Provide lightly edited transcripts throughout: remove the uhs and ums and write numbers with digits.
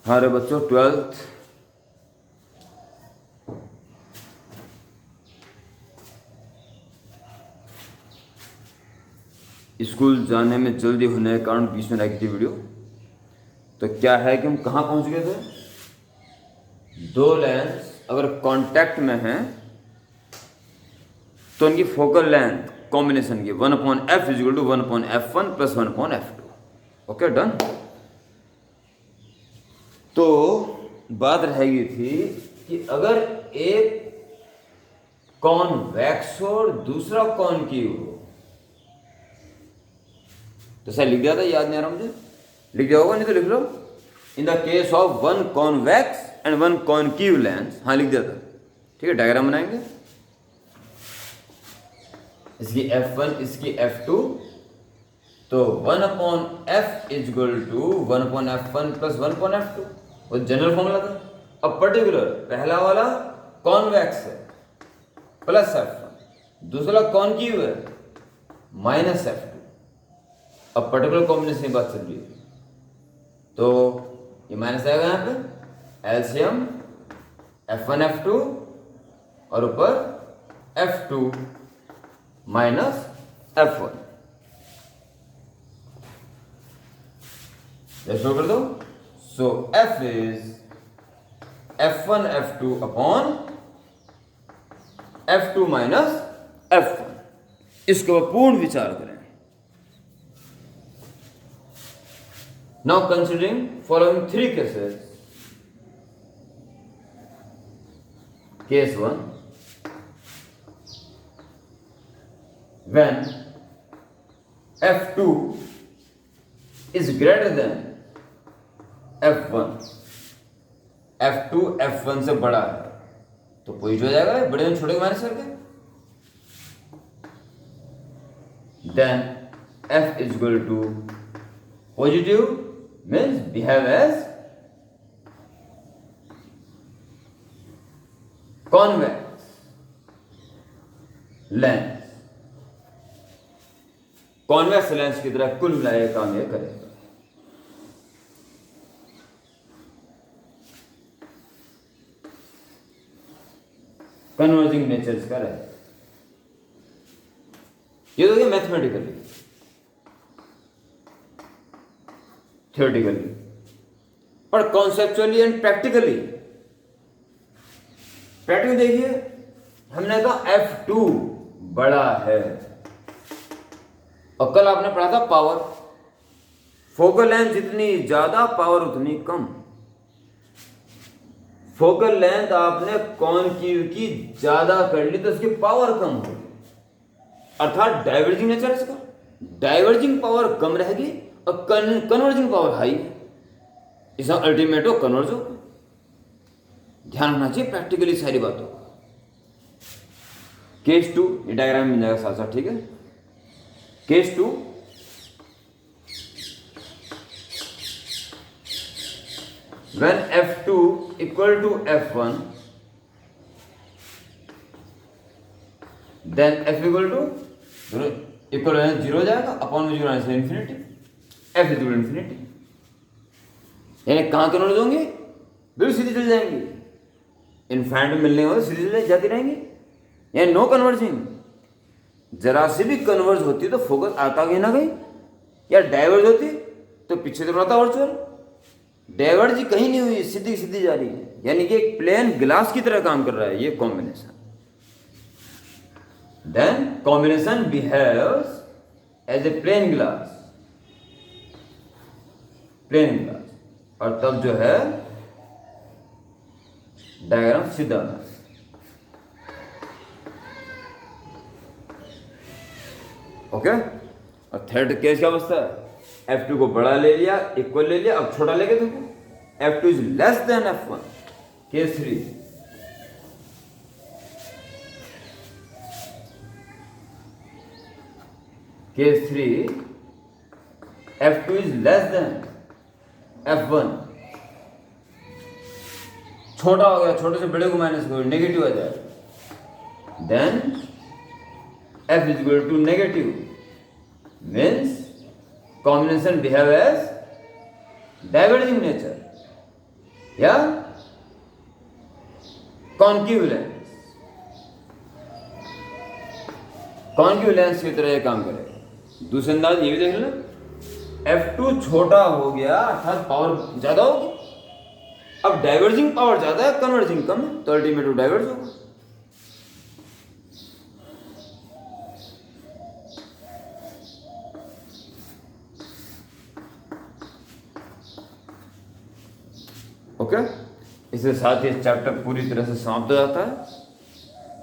हमारे बच्चों 12th school जाने में जल्दी होने के कारण बीच में रखी थी वीडियो। तो क्या है कि हम कहाँ पहुँच गए थे? दो लेंस अगर कांटेक्ट में हैं तो उनकी फोकल लेंथ कॉम्बिनेशन की 1/f is equal to 1/f1 plus 1/f2। Okay, done. तो बात रहेगी थी कि अगर एक कॉन्वेक्स और दूसरा कॉनकेव हो, तो सर लिख दिया था, याद नहीं आ रहा मुझे, लिख दिया होगा, नहीं तो लिख लो। In the case of one convex and one concave lens, हाँ लिख दिया था, ठीक है। डायग्राम बनाएंगे, इसकी F1 इसकी F2, तो 1/f is equal to 1/f1 plus 1/f2, वो जनरल फॉर्मूला था। अब पर्टिकुलर पहला वाला कॉन्वेक्स है प्लस F1, दूसरा कॉनकेव है माइनस F2। अब पर्टिकुलर कॉम्बिनेशन की बात चल रही है, तो ये माइनस आएगा यहाँ पे, एलसीएम F1 F2 और ऊपर F2 माइनस F1, शो कर दो। सो F is F1 F2 upon F2 minus F1। इसके ऊपर पूर्ण विचार करें। Now considering following 3 cases. Case 1, when F2 is greater than F1, F2 F1 से बड़ा है, तो पॉजिटिव हो जाएगा, बड़े में छोटे को माइनस करके। Then F is equal to positive means behave as convex lens, convex lens की तरह कुल मिलाए काम ये करेगा। कन्वर्जिंग नेचर इसका रहेगा। ये तो क्या मैथमेटिकली, थियोरेटिकली, पर कॉन्सेप्चुअली एंड प्रैक्टिकली। प्रैक्टिकली देखिए, हमने कहा F2 बड़ा है, और कल आपने पढ़ा था पावर, फोकल लेंथ जितनी ज्यादा पावर उतनी कम। फोकल लेंथ आपने कॉनकेव की ज्यादा कर ली तो इसकी पावर कम होगी, अर्थात डाइवर्जिंग नेचर इसका। डाइवर्जिंग पावर कम रहेगी और कन्वर्जिंग पावर हाई है, इसका अल्टीमेट हो कन्वर्ज हो। ध्यान रखना चाहिए प्रैक्टिकली सारी बातों का। केस 2, ये डायग्राम मिल जाएगा साथ साथ, ठीक है। Case 2, when F2 equal to F1, then F equal to 0, equal होने 0 हो जाएगा, अपॉन में 0 आने से infinity, F equal to infinity. यानी कहाँ कन्वर्ज होंगे? बिल्कुल सीधी चल जाएंगी, इनफाइनाइट में मिलने वाले सीधी चल जाती रहेंगी। यानी नो कन्वर्जिंग। जरा सी भी कन्वर्ज होती तो फोकस आता कहीं ना कहीं, या डाइवर्ज होती तो पीछे तो रहता वर्चुअल। डाइवर्ज कहीं नहीं हुई, सीधी सीधी जा रही है, यानी कि एक प्लेन ग्लास की तरह काम कर रहा है ये combination. Then combination behaves as a plane glass, plane glass, और तब जो है डायग्राम सीधा है। ओके, और थर्ड केस क्या अवस्था है? F2 को बड़ा ले लिया, इक्वल ले लिया, अब छोटा लेके देखो, F2 is less than F1। Case 3, case 3, F2 is less than F1, छोटा हो गया, छोटे से बड़े को माइनस करो, नेगेटिव आ जाएगा। Then F is equal to negative, means combination behave as diverging nature, या कॉन्केव लेंस, कॉन्केव लेंस की तरह ये काम करेगा। दूसरे अंदाज ये भी देख लेना, F2 छोटा हो गया अर्थात पावर ज्यादा होगी। अब डाइवर्जिंग पावर ज्यादा है, कन्वर्जिंग कम है, तो अल्टीमेटली डाइवर्ज होगा। ओके, इसके साथ ही चैप्टर पूरी तरह से समाप्त हो जाता है।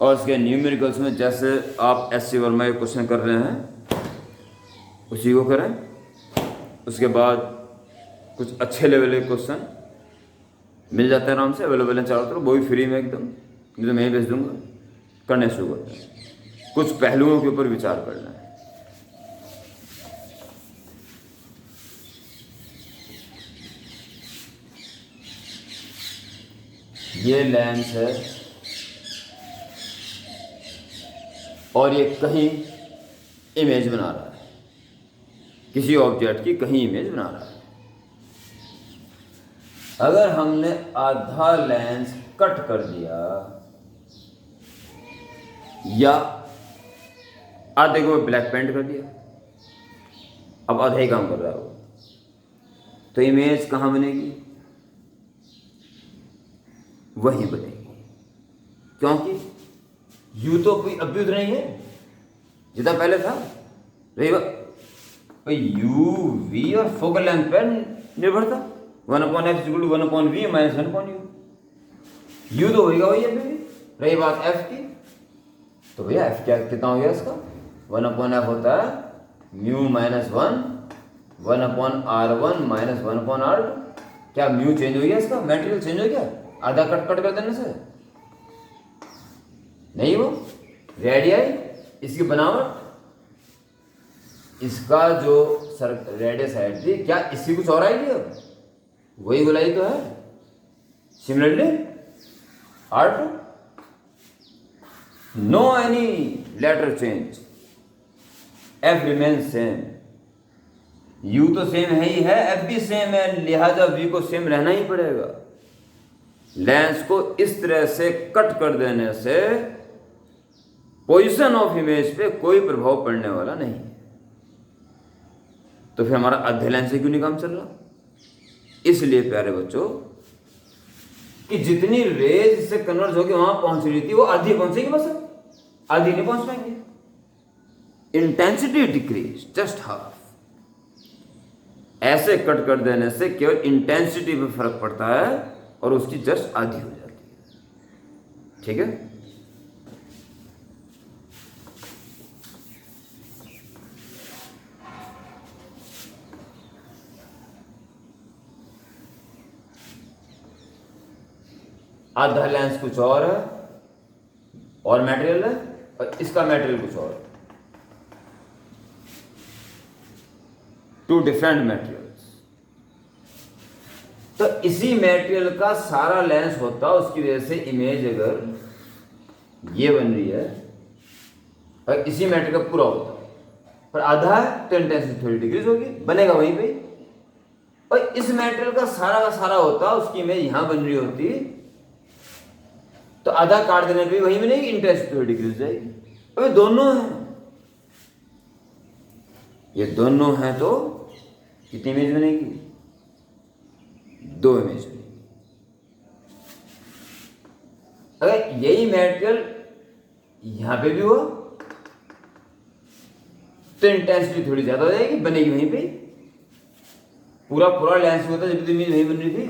और इसके न्यूमेरिकल्स में जैसे आप SC वर्मा के क्वेश्चन कर रहे हैं उसी को करें। उसके बाद कुछ अच्छे लेवल के क्वेश्चन मिल जाते हैं आराम से, अवेलेबल हैं चारों तरफ, वो भी फ्री में एकदम, नहीं तो मैं ही भेज दूंगा। करने शुरू करते हैं, कुछ पहलुओं के ऊपर विचार करना है। ये लेंस है और ये कहीं इमेज बना रहा है, किसी ऑब्जेक्ट की कहीं इमेज बना रहा है। अगर हमने आधा लेंस कट कर दिया या आधे को ब्लैक पेंट कर दिया, अब आधा ही काम कर रहा है वो, तो इमेज कहाँ बनेगी? वहीं बनेगी, क्योंकि यू तो कोई अब भी उतना ही है जितना पहले था। रही बात यू वी और फोकल लेंथ पर निर्भर था। 1/f = 1/v - 1/u, यू तो होगा वही अभी भी। रही बात f की, तो भैया f क्या कितना हो गया इसका? 1/f होता है μ - 1 1/r1 - 1/r2। क्या म्यू चेंज हो गया इसका? मेटेरियल चेंज हो गया आधा कट कर देने से? नहीं, वो रेडियाई, इसकी बनावट, इसका जो रेडियस साइड थी, क्या इसकी कुछ और आएगी? अब वही गोलाई तो है। Similarly R2 no any letter change, F remains same. U तो सेम है ही है, F भी सेम है, लिहाजा V को सेम रहना ही पड़ेगा। लेंस को इस तरह से कट कर देने से पोजीशन ऑफ इमेज पे कोई प्रभाव पड़ने वाला नहीं। तो फिर हमारा आधे लेंस से क्यों नहीं काम चल रहा? इसलिए प्यारे बच्चों कि जितनी रेज से कन्वर्ज होकर वहां पहुंच रही थी वो आधी पहुंचेगी, बस आधी नहीं पहुंच पाएंगे। Intensity decrease just half. ऐसे कट कर देने से केवल इंटेंसिटी पे फर्क पड़ता है और उसकी जस्ट आधी हो जाती है। ठीक है, आधा लेंस कुछ और है और मटेरियल है, और इसका मटेरियल कुछ और है। Two different materials. तो इसी मटेरियल का सारा लेंस होता, उसकी वजह से इमेज अगर ये बन रही है और इसी मटेरियल का पूरा होता पर आधा है तो इंटेंसिटी थोड़ी डिक्रीज होगी, बनेगा वहीं पे। और इस मटेरियल का सारा होता, उसकी इमेज यहां बन रही होती, तो आधा काट देने पे वही बनेगी, इंटेंसिटी थोड़ी डिक्रीज जाएगी। अब ये दोनों हैं, ये दोनों हैं तो कितनी इमेज बनेगी? 2 इमेज बनेगी। अगर यही मटेरियल यहां पे भी हुआ तो इंटेंसिटी थोड़ी ज्यादा हो जाएगी, बनेगी वहीं पे। पूरा लेंस होता जब इमेज वहीं बन रही थी,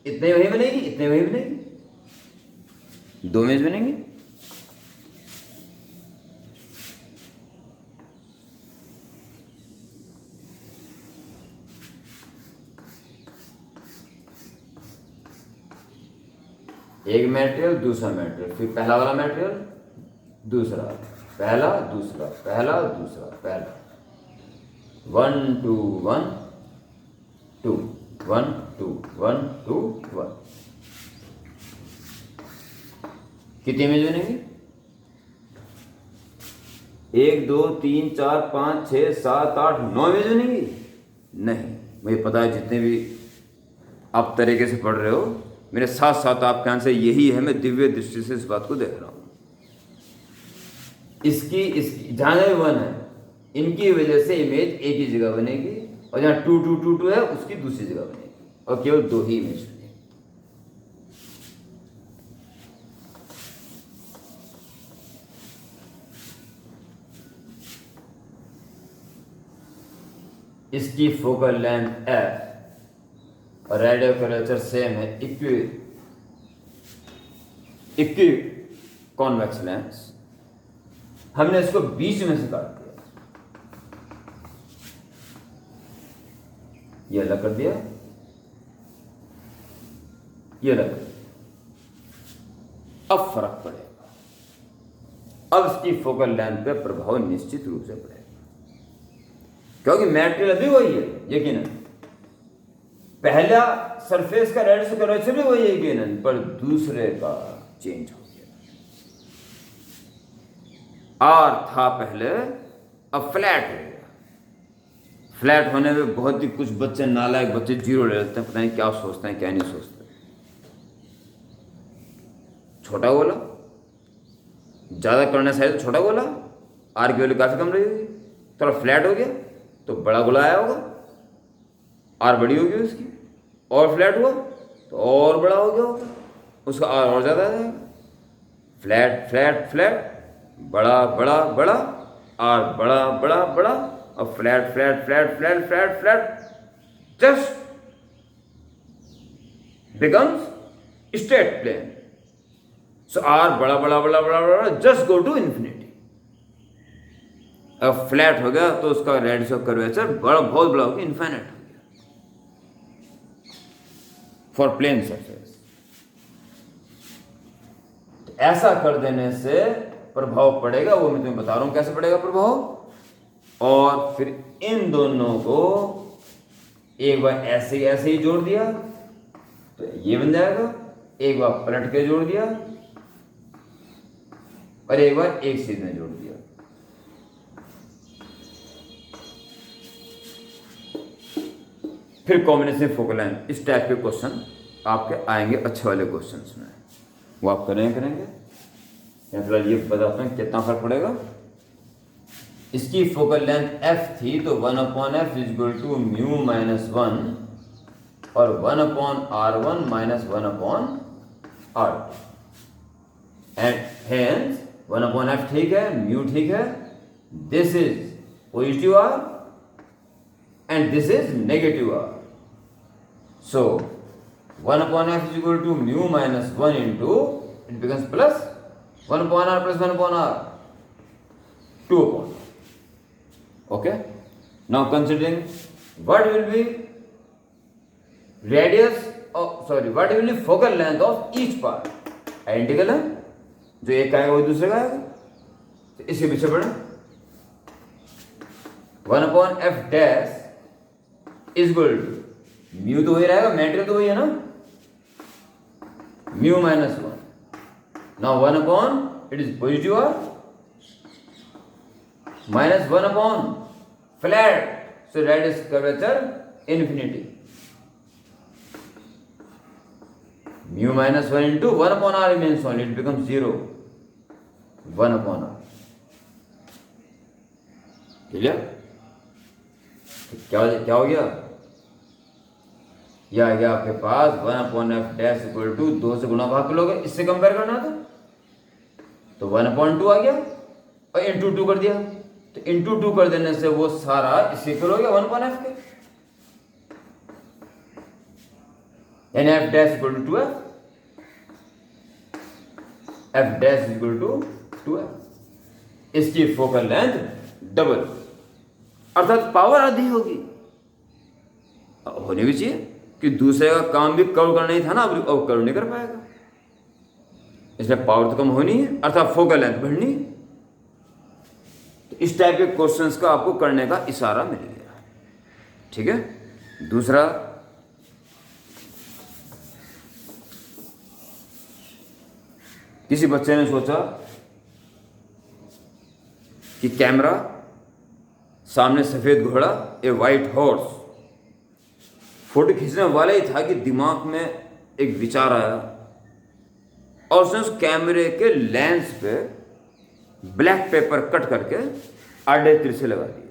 इतने वहीं बनेगी, इतने वहीं बनेगी, 2 इमेज बनेंगी। एक मटेरियल दूसरा मटेरियल, फिर पहला वाला मटेरियल दूसरा, पहला दूसरा, पहला दूसरा, पहला, 1 2 1 2 1 2 1 2 1। कितनी इमेज बनेंगी? 1 2 3 4 5 6 7 8 9 इमेज बनेंगी? नहीं, मुझे पता है जितने भी आप तरीके से पढ़ रहे हो मेरे साथ साथ आपके आंसर यही है, मैं दिव्य दृष्टि से इस बात को देख रहा हूं। इसकी जहां भी 1 है, इनकी वजह से इमेज एक ही जगह बनेगी, और जहां 2 2 2 2 है उसकी दूसरी जगह बनेगी, और केवल 2 ही इमेज बनेगी। इसकी फोकल लेंथ f और रेडियो कर्वेचर सेम है, इक्वी कॉन्वेक्स लेंस। हमने इसको बीच में से काट दिया, ये अलग कर दिया, ये अलग कर दिया। अब फर्क पड़ेगा, अब इसकी फोकल लेंथ पे प्रभाव निश्चित रूप से पड़ेगा, क्योंकि मैटेरियल अभी वही है यकीनन, पहला सरफेस का रेडियस कर्वेचर भी वही है यकीनन, पर दूसरे का चेंज हो गया। आर था पहले, अब फ्लैट हो गया। फ्लैट होने में बहुत ही कुछ बच्चे, नालायक बच्चे, जीरो ले लेते हैं, पता नहीं क्या सोचते हैं क्या नहीं सोचते। छोटा बोला, ज्यादा करने से तो छोटा बोला, आर की वैल्यू काफी कम रहेगी, थोड़ा फ्लैट हो गया तो बड़ा गोला आया होगा, आर बड़ी होगी उसकी, और फ्लैट हुआ तो और बड़ा हो गया होगा, उसका आर और ज्यादा आ जाएगा। फ्लैट फ्लैट फ्लैट, बड़ा बड़ा बड़ा, आर बड़ा बड़ा बड़ा, और flat flat flat flat flat flat, just becomes straight plane. So R बड़ा बड़ा बड़ा बड़ा बड़ा, जस्ट गो टू इन्फिनिटी। अब फ्लैट हो गया तो उसका रेडियस ऑफ कर्वेचर बड़ा, बहुत बड़ा हो गया, इनफाइनाइट हो गया फॉर प्लेन सरफेस। तो ऐसा कर देने से प्रभाव पड़ेगा, वो मैं तुम्हें बता रहा हूं कैसे पड़ेगा प्रभाव। और फिर इन दोनों को एक बार ऐसे ही जोड़ दिया तो ये बन जाएगा, एक बार पलट के जोड़ दिया, और एक बार एक सीध में जोड़ दिया। फिर कॉम्बिनेशन फोकल लेंथ, इस टाइप के क्वेश्चन आपके आएंगे अच्छे वाले क्वेश्चंस में, वो आप करेंगे। फिलहाल ये बताते हैं कितना फर्क पड़ेगा। इसकी फोकल लेंथ f थी तो 1/f equal to mu minus 1 और 1/r1 minus 1/r2, and hence 1/f ठीक है, म्यू ठीक है, this is positive r and this is negative r। So 1/f is equal to mu minus 1 into, it becomes plus 1/r plus 1/r, 2/r. Okay? Now considering what will be what will be focal length of each part? Identical है, जो एक का आएगा वो दूसरे का आएगा, तो इसके पीछे पढ़े 1/f dash is equal to, mu तो वही रहेगा, मैटेरियल तो वही है ना, mu minus 1। Now 1/, it is positive r, minus 1/, flat, so radius curvature infinity, mu minus 1 into 1/r remains only, it becomes 0, 1/r। Clear? क्या हो गया? यह आ गया आपके पास 1/f डैश इक्वल टू 2 से गुणा भाग लोगे, इससे कंपेयर करना था तो 1/2 आ गया, और इंटू 2 कर दिया, तो इंटू 2 कर देने से वो सारा इससे इक्वल हो गया 1/f के, यानी f dash equal to 2f, f dash equal to 2f। इसकी फोकल लेंथ डबल, अर्थात पावर आधी होगी, होनी भी चाहिए कि दूसरे का काम भी कवर करना ही था ना, अब कवर नहीं कर पाएगा, इसलिए पावर तो कम होनी है, अर्थात फोकल लेंथ बढ़नी। तो इस टाइप के क्वेश्चंस का आपको करने का इशारा मिल गया, ठीक है। दूसरा, किसी बच्चे ने सोचा कि कैमरा, सामने सफेद घोड़ा, ए वाइट हॉर्स, फोटो खींचने वाला ही था कि दिमाग में एक विचार आया और उसने उस कैमरे के लेंस पे ब्लैक पेपर कट करके आड़े तिरछे लगा दिए।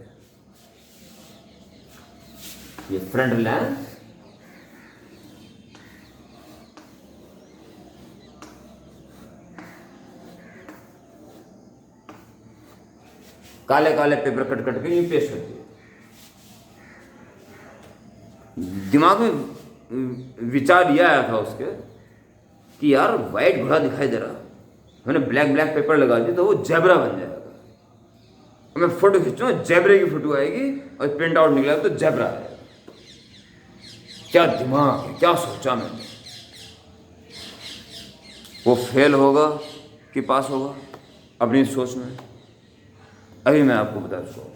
ये फ्रंट लेंस, काले काले पेपर कट कट के ये पेश कर दिए। दिमाग में विचार यह आया था उसके कि यार वाइट घोड़ा दिखाई दे रहा, मैंने ब्लैक ब्लैक पेपर लगा दिया तो वो जेब्रा बन जाएगा। मैं फोटो खींचूंगा, जेब्रे की फोटो आएगी और प्रिंट आउट निकला तो जेब्रा आएगा। क्या दिमाग है, क्या सोचा मैंने। वो फेल होगा कि पास होगा अपनी सोच में, अभी मैं आपको बता चुका हूं।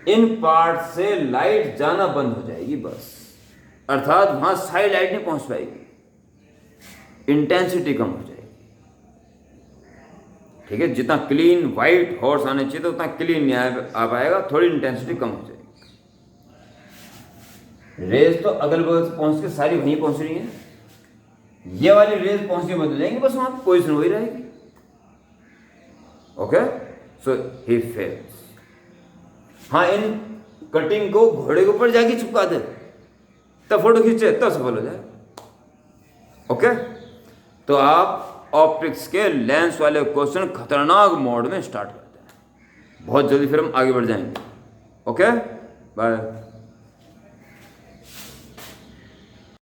इन पार्ट से लाइट जाना बंद हो जाएगी बस, अर्थात वहां सारी लाइट नहीं पहुंच पाएगी, इंटेंसिटी कम हो जाएगी। ठीक है, जितना क्लीन वाइट हॉर्स आने चाहिए तो उतना क्लीन नहीं आ पाएगा, थोड़ी इंटेंसिटी कम हो जाएगी। रेज तो अगल बगल से पहुंच के सारी वहीं पहुंच रही है, ये वाली रेज पहुंचने बंद हो जाएंगी, बस वहां पोजिशन वही रहेगी। Okay, so he fails. हाँ, इन कटिंग को घोड़े के ऊपर जाके चिपका दे तब फोटो खींचे तब सफल हो जाए। ओके, तो आप ऑप्टिक्स के लेंस वाले क्वेश्चन खतरनाक मोड में स्टार्ट करते हैं। बहुत जल्दी फिर हम आगे बढ़ जाएंगे। Okay, bye.